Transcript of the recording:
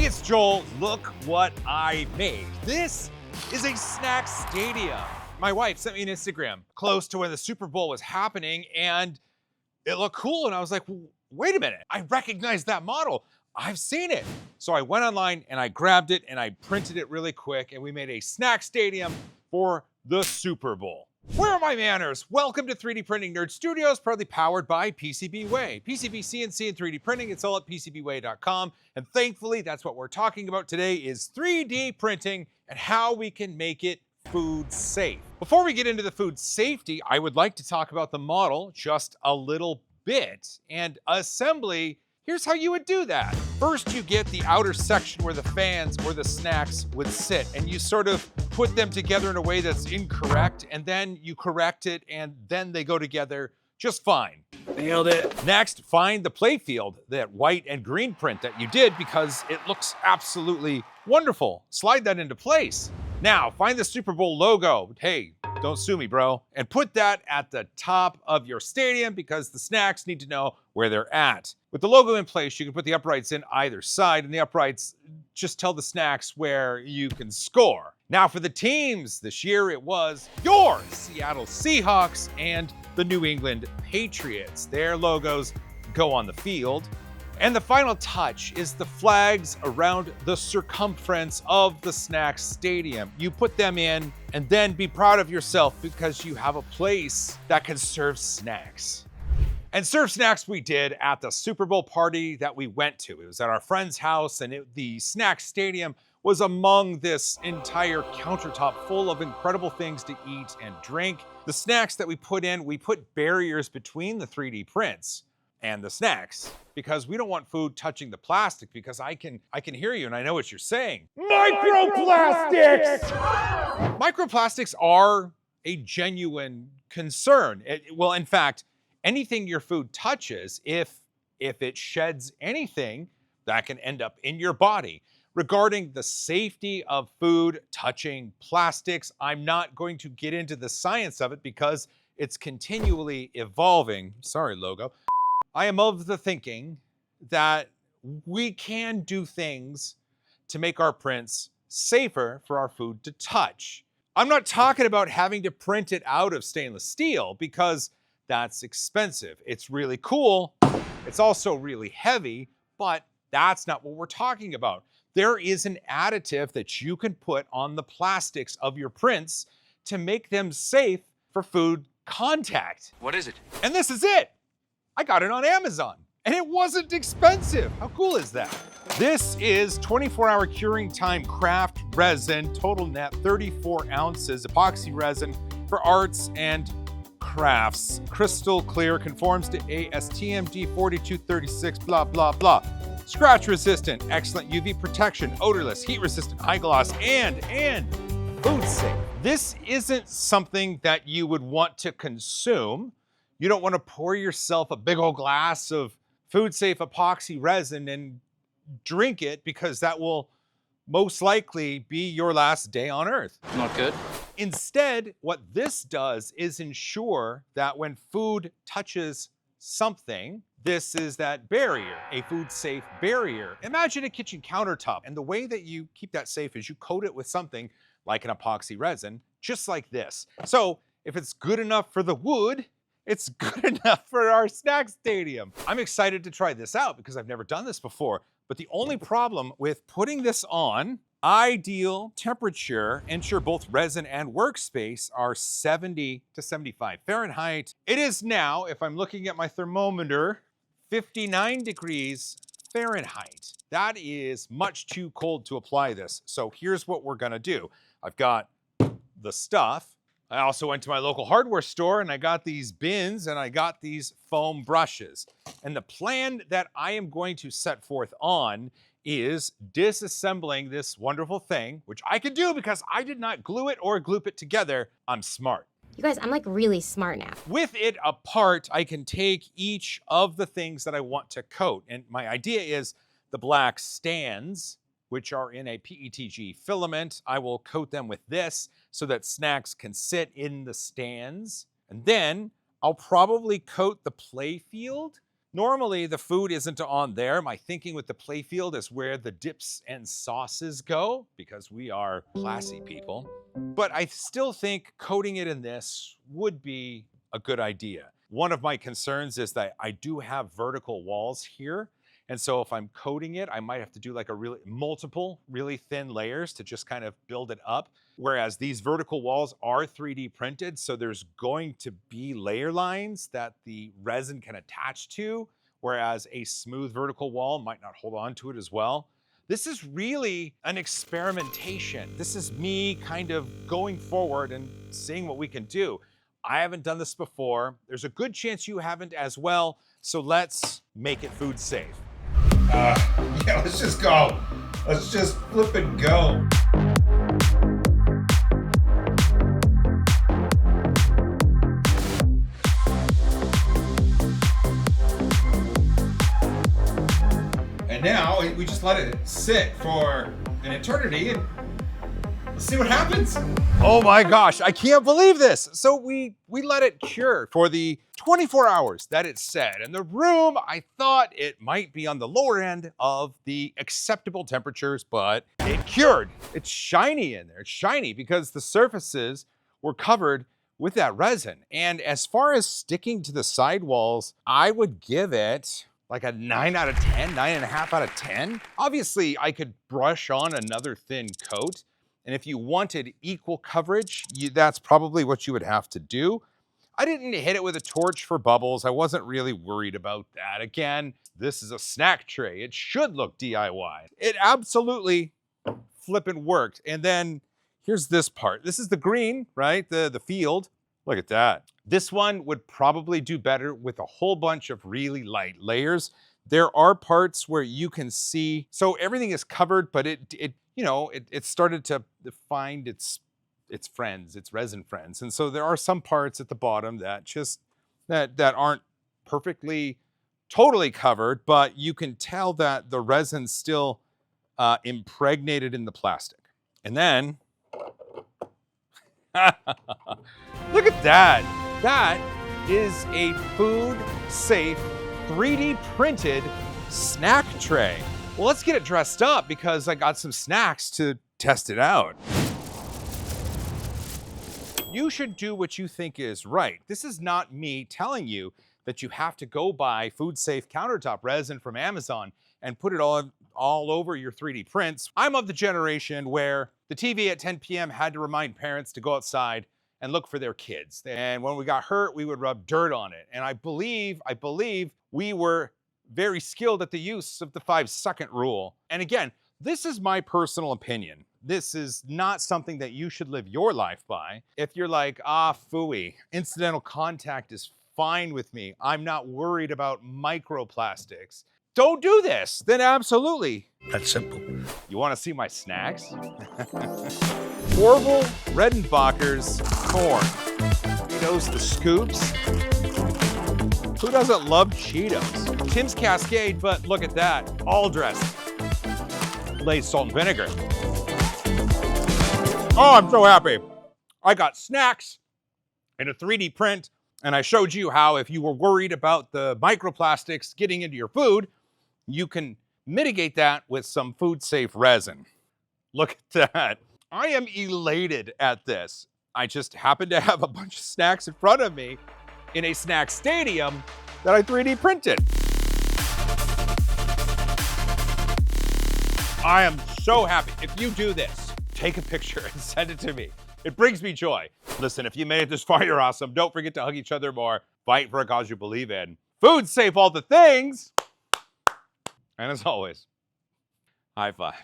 Hey, it's Joel. Look what I made. This is a snack stadium. My wife sent me an Instagram close to when the Super Bowl was happening, and it looked cool. And I was like, wait a minute, I recognize that model. I've seen it. So I went online and I grabbed it and I printed it really quick, and we made a snack stadium for the Super Bowl. Where are my manners? Welcome to 3D Printing Nerd Studios, proudly powered by PCBWay. PCB, CNC, and 3D printing, it's all at PCBWay.com. And thankfully, that's what we're talking about today is 3D printing and how we can make it food safe. Before we get into the food safety, I would like to talk about the model just a little bit. And assembly, here's how you would do that. First, you get the outer section where the fans or the snacks would sit, and you sort of put them together in a way that's incorrect, and then you correct it, and then they go together just fine. Nailed it. Next, find the play field, that white and green print that you did, because it looks absolutely wonderful. Slide that into place. Now, find the Super Bowl logo. Hey, don't sue me, bro. And put that at the top of your stadium because the snacks need to know where they're at. With the logo in place, you can put the uprights in either side, and the uprights just tell the snacks where you can score. Now for the teams, this year it was your Seattle Seahawks and the New England Patriots. Their logos go on the field. And the final touch is the flags around the circumference of the snack stadium. You put them in and then be proud of yourself because you have a place that can serve snacks. And serve snacks we did at the Super Bowl party that we went to. It was at our friend's house, and the snack stadium was among this entire countertop full of incredible things to eat and drink. The snacks that we put in, we put barriers between the 3D prints and the snacks because we don't want food touching the plastic, because I can hear you and I know what you're saying. Microplastics! Microplastics are a genuine concern. Well, in fact, anything your food touches, if it sheds anything, that can end up in your body. Regarding the safety of food touching plastics, I'm not going to get into the science of it because it's continually evolving. Sorry, logo. I am of the thinking that we can do things to make our prints safer for our food to touch. I'm not talking about having to print it out of stainless steel because that's expensive. It's really cool. It's also really heavy, but that's not what we're talking about. There is an additive that you can put on the plastics of your prints to make them safe for food contact. What is it? And this is it. I got it on Amazon, and it wasn't expensive. How cool is that? This is 24-hour curing time craft resin, total net 34 ounces, epoxy resin for arts and crafts. Crystal clear, conforms to ASTM D4236, blah, blah, blah. Scratch resistant, excellent UV protection, odorless, heat resistant, high gloss, and food safe. This isn't something that you would want to consume. You don't want to pour yourself a big old glass of food safe epoxy resin and drink it, because that will most likely be your last day on Earth. Not good. Instead, what this does is ensure that when food touches something, this is that barrier, a food safe barrier. Imagine a kitchen countertop, and the way that you keep that safe is you coat it with something like an epoxy resin, just like this. So if it's good enough for the wood, it's good enough for our snack stadium. I'm excited to try this out because I've never done this before, but the only problem with putting this on, ideal temperature, ensure both resin and workspace are 70 to 75 Fahrenheit. It is now, if I'm looking at my thermometer, 59 degrees Fahrenheit. That is much too cold to apply this. So here's what we're gonna do. I've got the stuff. I also went to my local hardware store and I got these bins and I got these foam brushes. And the plan that I am going to set forth on is disassembling this wonderful thing, which I can do because I did not glue it or gloop it together. I'm smart. You guys, I'm like really smart now. With it apart, I can take each of the things that I want to coat. And my idea is the black stands, which are in a PETG filament. I will coat them with this so that snacks can sit in the stands. And then I'll probably coat the play field Normally, the food isn't on there. My thinking with the playfield is where the dips and sauces go, because we are classy people. But I still think coating it in this would be a good idea. One of my concerns is that I do have vertical walls here. And so if I'm coating it, I might have to do like multiple really thin layers to just kind of build it up. Whereas these vertical walls are 3D printed, so there's going to be layer lines that the resin can attach to, whereas a smooth vertical wall might not hold on to it as well. This is really an experimentation. This is me kind of going forward and seeing what we can do. I haven't done this before. There's a good chance you haven't as well, so let's make it food safe. Yeah, let's just go. Let's just flip and go. And now we just let it sit for an eternity and let's see what happens. Oh my gosh, I can't believe this. So we let it cure for the 24 hours that it said. And the room, I thought it might be on the lower end of the acceptable temperatures, but it cured. It's shiny in there. It's shiny because the surfaces were covered with that resin. And as far as sticking to the sidewalls, I would give it like a 9 out of 10, 9.5 out of 10. Obviously, I could brush on another thin coat. And if you wanted equal coverage, that's probably what you would have to do. I didn't hit it with a torch for bubbles. I wasn't really worried about that. Again, this is a snack tray. It should look DIY. It absolutely flippin' worked. And then here's this part. This is the green, right? The field. Look at that. This one would probably do better with a whole bunch of really light layers. There are parts where you can see, so everything is covered, but it started to find its friends, its resin friends. And so there are some parts at the bottom that that aren't perfectly, totally covered, but you can tell that the resin's still impregnated in the plastic. And then, look at that. That is a food-safe 3D printed snack tray. Well, let's get it dressed up because I got some snacks to test it out. You should do what you think is right. This is not me telling you that you have to go buy food-safe countertop resin from Amazon and put it all over your 3D prints. I'm of the generation where the TV at 10 p.m. had to remind parents to go outside and look for their kids. And when we got hurt, we would rub dirt on it. And I believe we were very skilled at the use of the 5-second rule. And again, this is my personal opinion. This is not something that you should live your life by. If you're like, phooey, incidental contact is fine with me. I'm not worried about microplastics. Don't do this, then absolutely. That's simple. You wanna see my snacks? Orville Redenbacher's corn. Cheetos the scoops. Who doesn't love Cheetos? Tim's Cascade, but look at that, all dressed. Lay's salt and vinegar. Oh, I'm so happy. I got snacks in a 3D print, and I showed you how if you were worried about the microplastics getting into your food, you can mitigate that with some food-safe resin. Look at that. I am elated at this. I just happen to have a bunch of snacks in front of me in a snack stadium that I 3D printed. I am so happy. If you do this, take a picture and send it to me. It brings me joy. Listen, if you made it this far, you're awesome. Don't forget to hug each other more. Fight for a cause you believe in. Food safe all the things. And as always, high five.